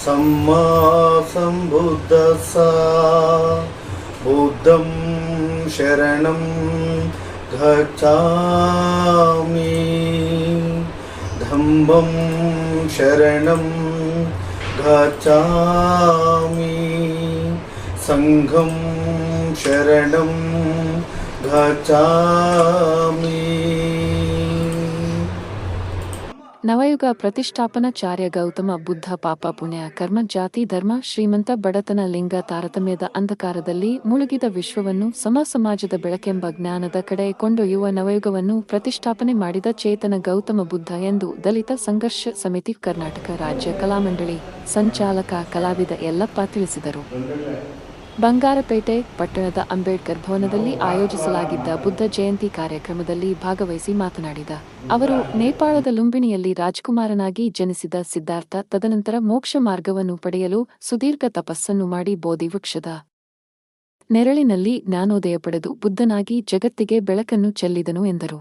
सम्मा सम्बुद्धस्सा बुद्धं शरणं गच्छामि धम्मं शरणं गच्छामि संघं शरणं गच्छामि। ನವಯುಗ ಪ್ರತಿಷ್ಠಾಪನಾಚಾರ್ಯ ಗೌತಮ ಬುದ್ಧ ಪಾಪ ಪುಣ್ಯ ಕರ್ಮ ಜಾತಿ ಧರ್ಮ ಶ್ರೀಮಂತ ಬಡತನ ಲಿಂಗ ತಾರತಮ್ಯದ ಅಂಧಕಾರದಲ್ಲಿ ಮುಳುಗಿದ ವಿಶ್ವವನ್ನು ಸಮಾಜದ ಬೆಳಕೆಂಬ ಜ್ಞಾನದ ಕಡೆ ಕೊಂಡೊಯ್ಯುವ ನವಯುಗವನ್ನು ಪ್ರತಿಷ್ಠಾಪನೆ ಮಾಡಿದ ಚೇತನ ಗೌತಮ ಬುದ್ಧ ಎಂದು ದಲಿತ ಸಂಘರ್ಷ ಸಮಿತಿ ಕರ್ನಾಟಕ ರಾಜ್ಯ ಕಲಾಮಂಡಳಿ ಸಂಚಾಲಕ ಕಲಾವಿದ ಯಲ್ಲಪ್ಪ ತಿಳಿಸಿದರು. ಬಂಗಾರಪೇಟೆ ಪಟ್ಟಣದ ಅಂಬೇಡ್ಕರ್ ಭವನದಲ್ಲಿ ಆಯೋಜಿಸಲಾಗಿದ್ದ ಬುದ್ಧ ಜಯಂತಿ ಕಾರ್ಯಕ್ರಮದಲ್ಲಿ ಭಾಗವಹಿಸಿ ಮಾತನಾಡಿದ ಅವರು, ನೇಪಾಳದ ಲುಂಬಿನಿಯಲ್ಲಿ ರಾಜಕುಮಾರನಾಗಿ ಜನಿಸಿದ ಸಿದ್ಧಾರ್ಥ ತದನಂತರ ಮೋಕ್ಷ ಮಾರ್ಗವನ್ನು ಪಡೆಯಲು ಸುದೀರ್ಘ ತಪಸ್ಸನ್ನು ಮಾಡಿ ಬೋಧಿ ವೃಕ್ಷದ ನೆರಳಿನಲ್ಲಿ ಜ್ಞಾನೋದಯ ಪಡೆದು ಬುದ್ಧನಾಗಿ ಜಗತ್ತಿಗೆ ಬೆಳಕನ್ನು ಚೆಲ್ಲಿದನು ಎಂದರು.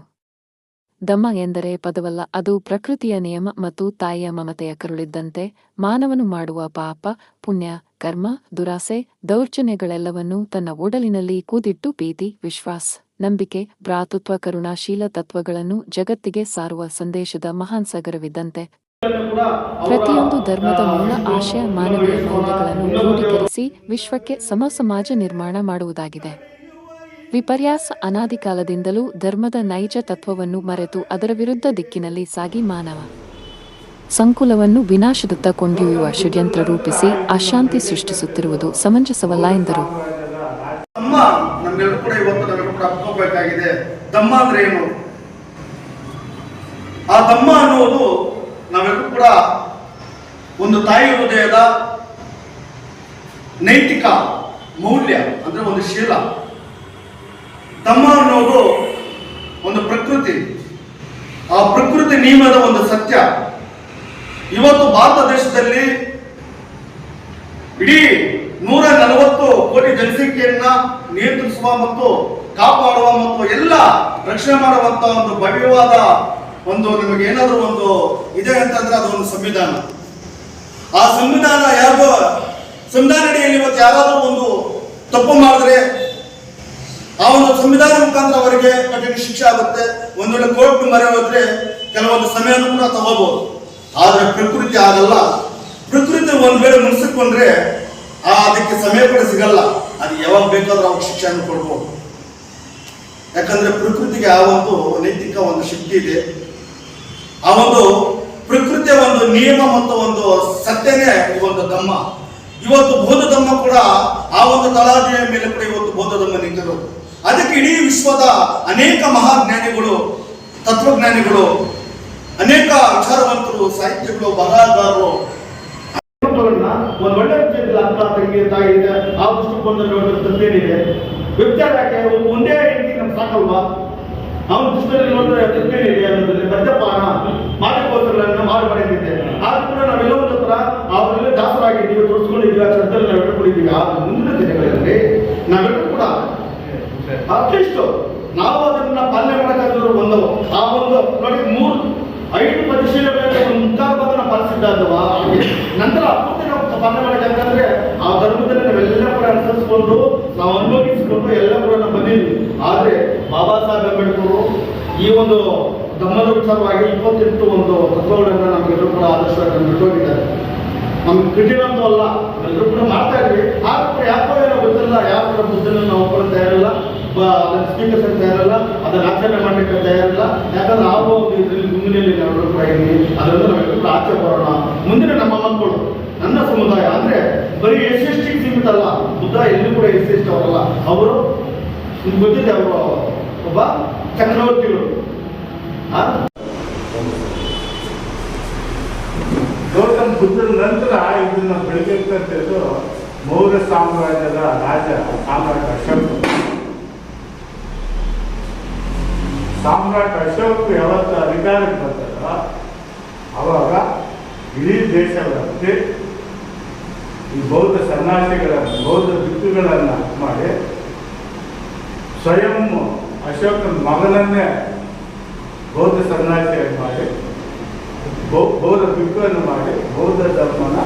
ಧಮ್ಮ ಎಂದರೆ ಪದವಲ್ಲ, ಅದು ಪ್ರಕೃತಿಯ ನಿಯಮ ಮತ್ತು ತಾಯಿಯ ಮಮತೆಯ ಕರುಳಿದ್ದಂತೆ ಮಾನವನು ಮಾಡುವ ಪಾಪ ಪುಣ್ಯ ಕರ್ಮ ದುರಾಸೆ ದೌರ್ಜನ್ಯಗಳೆಲ್ಲವನ್ನೂ ತನ್ನ ಒಡಲಿನಲ್ಲಿ ಕೂದಿಟ್ಟು ಪ್ರೀತಿ ವಿಶ್ವಾಸ ನಂಬಿಕೆ ಭ್ರಾತೃತ್ವ ಕರುಣಾಶೀಲ ತತ್ವಗಳನ್ನು ಜಗತ್ತಿಗೆ ಸಾರುವ ಸಂದೇಶದ ಮಹಾನ್ ಸಾಗರವಿದ್ದಂತೆ ಪ್ರತಿಯೊಂದು ಧರ್ಮದ ಮೂಲ ಆಶಯ ಮಾನವೀಯ ಮೌಲ್ಯಗಳನ್ನು ಕ್ರೋಢೀಕರಿಸಿ ವಿಶ್ವಕ್ಕೆ ಸಮಾಜ ನಿರ್ಮಾಣ ಮಾಡುವುದಾಗಿದೆ. ವಿಪರ್ಯಾಸ ಅನಾದಿ ಕಾಲದಿಂದಲೂ ಧರ್ಮದ ನೈಜ ತತ್ವವನ್ನು ಮರೆತು ಅದರ ವಿರುದ್ಧ ದಿಕ್ಕಿನಲ್ಲಿ ಸಾಗಿ ಮಾನವ ಸಂಕುಲವನ್ನು ವಿನಾಶದತ್ತ ಕೊಂಡೊಯ್ಯುವ ಷಡ್ಯಂತ್ರ ರೂಪಿಸಿ ಅಶಾಂತಿ ಸೃಷ್ಟಿಸುತ್ತಿರುವುದು ಸಮಂಜಸವಲ್ಲ ಎಂದರು. ಧಮ್ಮ ಅಂದ್ರೆ ಏನು? ಆ ಧಮ್ಮ ಅನ್ನುವುದು ನಾವೆಲ್ಲರೂ ಕೂಡ ಒಂದು ತಾಯಿ ಹೃದಯದ ನೈತಿಕ ಮೌಲ್ಯ ಅಂದ್ರೆ ಒಂದು ಶೀಲ. ಧಮ್ಮ ಅನ್ನೋದು ಒಂದು ಪ್ರಕೃತಿ, ಆ ಪ್ರಕೃತಿ ನಿಯಮದ ಒಂದು ಸತ್ಯ. ಇವತ್ತು ಭಾರತ ದೇಶದಲ್ಲಿ ಇಡೀ 140 ಕೋಟಿ ಜನಸಂಖ್ಯೆಯನ್ನ ನಿಯಂತ್ರಿಸುವ ಮತ್ತು ಕಾಪಾಡುವ ಮತ್ತು ಎಲ್ಲ ರಕ್ಷಣೆ ಮಾಡುವಂತ ಒಂದು ಭವ್ಯವಾದ ಒಂದು ನಿಮಗೆ ಏನಾದರೂ ಒಂದು ಇದೆ ಅಂತಂದ್ರೆ ಅದು ಒಂದು ಸಂವಿಧಾನ. ಆ ಸಂವಿಧಾನ ಯಾರಿಗೋ ಸಂವಿಧಾನ ಅಡಿಯಲ್ಲಿ ಇವತ್ತು ಯಾರಾದರೂ ಒಂದು ತಪ್ಪು ಮಾಡಿದ್ರೆ ಆ ಒಂದು ಸಂವಿಧಾನ ಮುಖಾಂತರ ಅವರಿಗೆ ಕಠಿಣ ಶಿಕ್ಷೆ ಆಗುತ್ತೆ. ಒಂದು ವೇಳೆ ಕೋರ್ಟ್ ಮೊರೆ ಹೋದ್ರೆ ಕೆಲವೊಂದು ಸಮಯನೂ ಕೂಡ ತಗೋಬಹುದು. ಆದ್ರೆ ಪ್ರಕೃತಿ ಆಗಲ್ಲ. ಪ್ರಕೃತಿ ಒಂದ್ ವೇಳೆ ಮುನ್ಸಿಕೊಂಡ್ರೆ ಅದಕ್ಕೆ ಸಮಯ ಕೂಡ ಸಿಗಲ್ಲ. ಅದು ಯಾವಾಗ ಬೇಕಾದ್ರೂ ಅವ್ರಿಗೆ ಶಿಕ್ಷೆಯನ್ನು ಕೊಡ್ಬೋದು. ಯಾಕಂದ್ರೆ ಪ್ರಕೃತಿಗೆ ಆ ಒಂದು ನೈತಿಕ ಒಂದು ಶಕ್ತಿ ಇದೆ. ಆ ಒಂದು ಪ್ರಕೃತಿಯ ಒಂದು ನಿಯಮ ಮತ್ತು ಒಂದು ಸತ್ಯನೇ ಈ ಒಂದು ಧಮ್ಮ. ಇವತ್ತು ಬೌದ್ಧ ಧಮ್ಮ ಕೂಡ ಆ ಒಂದು ತಳಹದಿಯ ಮೇಲೆ ಕೂಡ ಇವತ್ತು ಬೌದ್ಧ ಧಮ್ಮ ನಿಂತಿರೋದು. ಅದಕ್ಕೆ ಇಡೀ ವಿಶ್ವದ ಅನೇಕ ಮಹಾಜ್ಞಾನಿಗಳು ತತ್ವಜ್ಞಾನಿಗಳು ಅನೇಕ ವಿಚಾರವಂತರು ಸಾಹಿತ್ಯಗಳು ಬರಹಗಾರರು ಒಂದು ಒಳ್ಳೆ ವಿಚಾರದಲ್ಲಿ ಅಕ್ಕ ತಂಗಿ ತಾಯಿ ಇದೆ ಆ ದೃಷ್ಟಿಕೋನದಲ್ಲಿ ತಪ್ಪೇನಿದೆ. ವಿಚಾರ ಯಾಕೆ ಒಂದೇ ರೀತಿ ನಮ್ಗೆ ಸಾಕಲ್ವಾ? ಅವನ ದೃಷ್ಟಿಯಲ್ಲಿ ನೋಡಿದ್ರೆ ತಪ್ಪೇನಿದೆ ಅನ್ನೋದ್ರಲ್ಲಿ ಮದ್ಯಪಾನ ಮಾದಕೋಸಗಳನ್ನು ಮಾಡಬಾರದಿದೆ. ಆದ್ರೂ ಕೂಡ ನಾವೆಲ್ಲ ಒಂದು ಹತ್ರ ಅವರೆಲ್ಲ ದಾಸರಾಗಿದ್ದೀವಿ, ತೋರಿಸ್ಕೊಂಡಿದ್ದೀವಿ, ಆ ಚರ್ಚೆಯಲ್ಲಿ ನಾವು ಇಟ್ಕೊಂಡಿದ್ದೀವಿ. ಆದ್ರೆ ಮುಂದಿನ ದಿನಗಳಲ್ಲಿ ನಾವೆಲ್ಲರೂ ಕೂಡ ಅಟ್ಲೀಸ್ಟ್ ನಾವು ಅದನ್ನ ಪಾಲನೆ ಮಾಡಕ್ಕಾದ್ರು ಒಂದು ಆ ಒಂದು ನೋಡಿ 3-5 ಪರಿಶೀಲನೆ ಒಂದು ಮುಕ್ಕಾಲು ಭಾಗನ ಪಾಲಿಸಿದ್ದಾದವಾ ನಂತರ ಪೂರ್ತಿ ನಾವು ಪಾಲನೆ ಮಾಡಬೇಕಂದ್ರೆ ಆ ಧರ್ಮದಲ್ಲಿ ನಾವೆಲ್ಲ ಕೂಡ ಅನುಸರಿಸಿಕೊಂಡು ನಾವು ಅನುಭವಿಸಿಕೊಂಡು ಎಲ್ಲ ಕೂಡ ನಾವು ಬಂದಿದ್ವಿ. ಆದ್ರೆ ಬಾಬಾ ಸಾಹೇಬ್ ಅಂಬೇಡ್ಕರ್ ಈ ಒಂದು ಧಮ್ಮದ ವಿಚಾರವಾಗಿ 28 ಒಂದು ತತ್ವಗಳನ್ನ ನಮಗೆಲ್ಲರೂ ಕೂಡ ಆದರ್ಶವಾಗಿ ಬಿಟ್ಟೋಗಿದ್ದಾರೆ. ನಮ್ಗೆ ಕಠಿಣಂತೂ ಅಲ್ಲ, ಎಲ್ಲರೂ ಕೂಡ ಮಾಡ್ತಾ ಇದ್ವಿ. ಆದ್ರೂ ಕೂಡ ಯಾಕೋ ಏನೋ ಗೊತ್ತಿಲ್ಲ, ಯಾವ ಕೂಡ ಬುದ್ಧನ ನಾವು ಒಪ್ಪಲು ತಯಾರಿಲ್ಲ, ಅದನ್ನ ಸ್ವೀಕರಿಸಲು ತಯಾರಿಲ್ಲ, ಅದನ್ನ ಆಚರಣೆ ಮಾಡಲಿಕ್ಕೆ ತಯಾರಿಲ್ಲ. ಯಾಕಂದ್ರೆ ಆ ಒಂದು ಇದರಲ್ಲಿ ಮುಂದಿನಲ್ಲಿ ನಾವೆಲ್ಲರೂ ಕೂಡ ಇದ್ದೀವಿ. ಅದರಿಂದ ನಾವೆಲ್ಲರೂ ಕೂಡ ಆಚೆ ಬರೋಣ. ಮುಂದಿನ ನಮ್ಮ ಮಕ್ಕಳು ನನ್ನ ಸಮುದಾಯ ಅಂದ್ರೆ ಬರೀ SC ಸೀಮಿತ ಅಲ್ಲ. ಬುದ್ಧ ಎಲ್ಲೂ ಕೂಡ SC ಅವರಲ್ಲ. ಅವರು ನಿಮ್ಗೆ ಗೊತ್ತಿದೆ, ಅವರು ಒಬ್ಬ ಚಕ್ರವರ್ತಿಗಳು. ಗೌತಮ್ ಬುದ್ಧನ ನಂತರ ಇದನ್ನ ಬೆಳಬೇಕಂತಿದ್ದು ಮೌರ್ಯ ಸಾಮ್ರಾಜ್ಯದ ರಾಜ ಸಾಮ್ರಾಟ್ ಅಶೋಕ್ ಯಾವತ್ತು ಅಧಿಕಾರಕ್ಕೆ ಬರ್ತಾರೋ ಅವಾಗ ಇಡೀ ದೇಶಕ್ಕೆ ಈ ಬೌದ್ಧ ಸನ್ಯಾಸಿಗಳನ್ನು ಬೌದ್ಧ ಭಿಕ್ಷುಗಳನ್ನು ಮಾಡಿ ಸ್ವಯಂ ಅಶೋಕನ ಮಗನನ್ನೇ ಬೌದ್ಧ ಸನ್ಯಾಸಿಯಾಗಿ ಮಾಡಿ ಬೌದ್ಧ ಭಿಕ್ಷುವನ್ನು ಮಾಡಿ ಬೌದ್ಧ ಧರ್ಮನ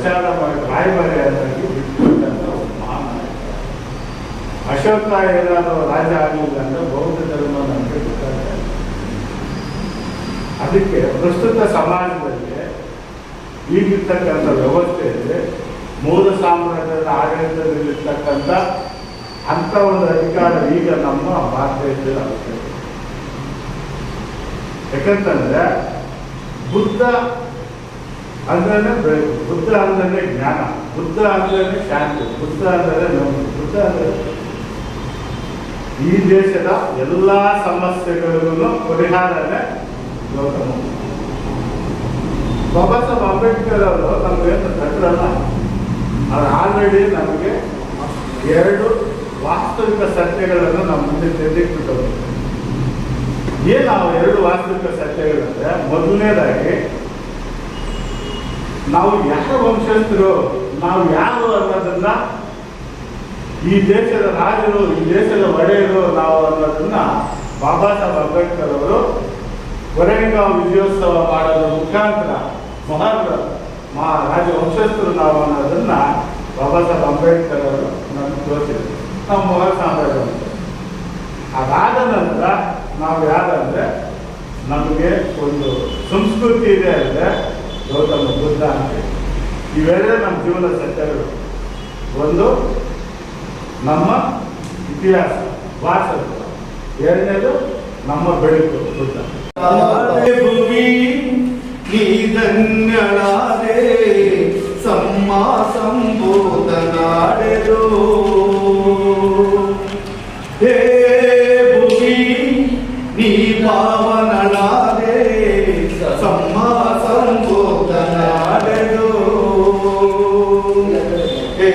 ಪ್ರಚಾರ ಮಾಡಿ ರಾಯಭಾರಿಯಾಗಿ ಬಿಟ್ಟುಕೊಂಡಂತ ಒಂದು ಮಹಾನ್ ನಾಯಕ. ಅಶೋಕ ಏನಾದರೂ ರಾಜ ಆಗಲಿಲ್ಲ ಅಂದ್ರೆ ಬೌದ್ಧ ಧರ್ಮ ನಮಗೆ ಗೊತ್ತಾಗ್ತದೆ. ಅದಕ್ಕೆ ಪ್ರಸ್ತುತ ಸಮಾಜದಲ್ಲಿ ಈಗಿರ್ತಕ್ಕಂಥ ವ್ಯವಸ್ಥೆಯಲ್ಲಿ ಮೂಲ ಸಾಮ್ರಾಜ್ಯದ ಆಡಳಿತದಲ್ಲಿರ್ತಕ್ಕಂಥ ಅಂಥ ಒಂದು ಅಧಿಕಾರ ಈಗ ನಮ್ಮ ಭಾರತ ದೇಶದಲ್ಲಿ ಅವಶ್ಯಕ. ಯಾಕಂತಂದ್ರೆ ಬುದ್ಧ ಅಂದ್ರೆ ಬೆಳಕು, ಬುದ್ಧ ಅಂದ್ರೆ ಜ್ಞಾನ, ಬುದ್ಧ ಅಂದ್ರೆ ಶಾಂತಿ, ಬುದ್ಧ ಅಂದ್ರೆ ನಂಬಿಕೆ, ಬುದ್ಧ ಅಂದ್ರೆ ಈ ದೇಶದ ಎಲ್ಲಾ ಸಮಸ್ಯೆಗಳಿಗೂ ಪರಿಹಾರನೇ ಗೌತಮ. ಬಾಬಾ ಸಾಹೇಬ್ ಅಂಬೇಡ್ಕರ್ ಅವರು ನಮಗೇನು ತಟ್ಟರಲ್ಲ, ಅದು ಆಲ್ರೆಡಿ ನಮಗೆ 2 ವಾಸ್ತವಿಕ ಸತ್ಯಗಳನ್ನು ನಮ್ಮ ಮುಂದೆ ತೆಗೆದಿಟ್ಟರು. ಏನು ನಾವು 2 ವಾಸ್ತವಿಕ ಸತ್ಯಗಳಂದ್ರೆ, ಮೊದಲನೇದಾಗಿ ನಾವು ಯಾರ ವಂಶಸ್ಥರು, ನಾವು ಯಾರು ಅನ್ನೋದನ್ನ, ಈ ದೇಶದ ರಾಜರು, ಈ ದೇಶದ ಒಡೆಯರು ನಾವು ಅನ್ನೋದನ್ನ ಬಾಬಾ ಸಾಹೇಬ್ ಅಂಬೇಡ್ಕರ್ ಅವರು ಕೊರೆಂಗಾಂವ್ ವಿಜಯೋತ್ಸವ ಮಾಡೋದ್ರ ಮುಖಾಂತರ ರಾಜ ವಂಶಸ್ಥರು ನಾವು ಅನ್ನೋದನ್ನ ಬಾಬಾ ಸಾಹೇಬ್ ಅಂಬೇಡ್ಕರ್ ಅವರು ನಮ್ಗೆ ತೋರಿಸಿದ್ರು. ನಾವು ಮೊಘಲ್ ಸಾಮ್ರಾಜ್ಯ ಅಂತ. ಅದಾದ ನಂತರ ನಾವು ಯಾರಂದ್ರೆ ನಮಗೆ ಒಂದು ಸಂಸ್ಕೃತಿ ಇದೆ ಅಂದರೆ ಗೌತಮ ಬುದ್ಧ ಅಂತ. ಇವೆರಡೇ ನಮ್ಮ ಜೀವನದ ಸತ್ಯಗಳು. ಒಂದು ನಮ್ಮ ಇತಿಹಾಸ ವಾರಸತ್ವ, ಎರಡನೇದು ನಮ್ಮ ಬೆಳಕು ಬುದ್ಧ. ನೀ ಧನ್ಯಳಾದೆ ಸಮ್ಮ ಸಂಬೋಧನಾಡೆದು, ಹೇ ಭೂಮಿ ನೀ ಪಾವನಳಾದೆ ಸಮ್ಮ ಸಂಬೋಧನಾಡೆದು, ಹೇ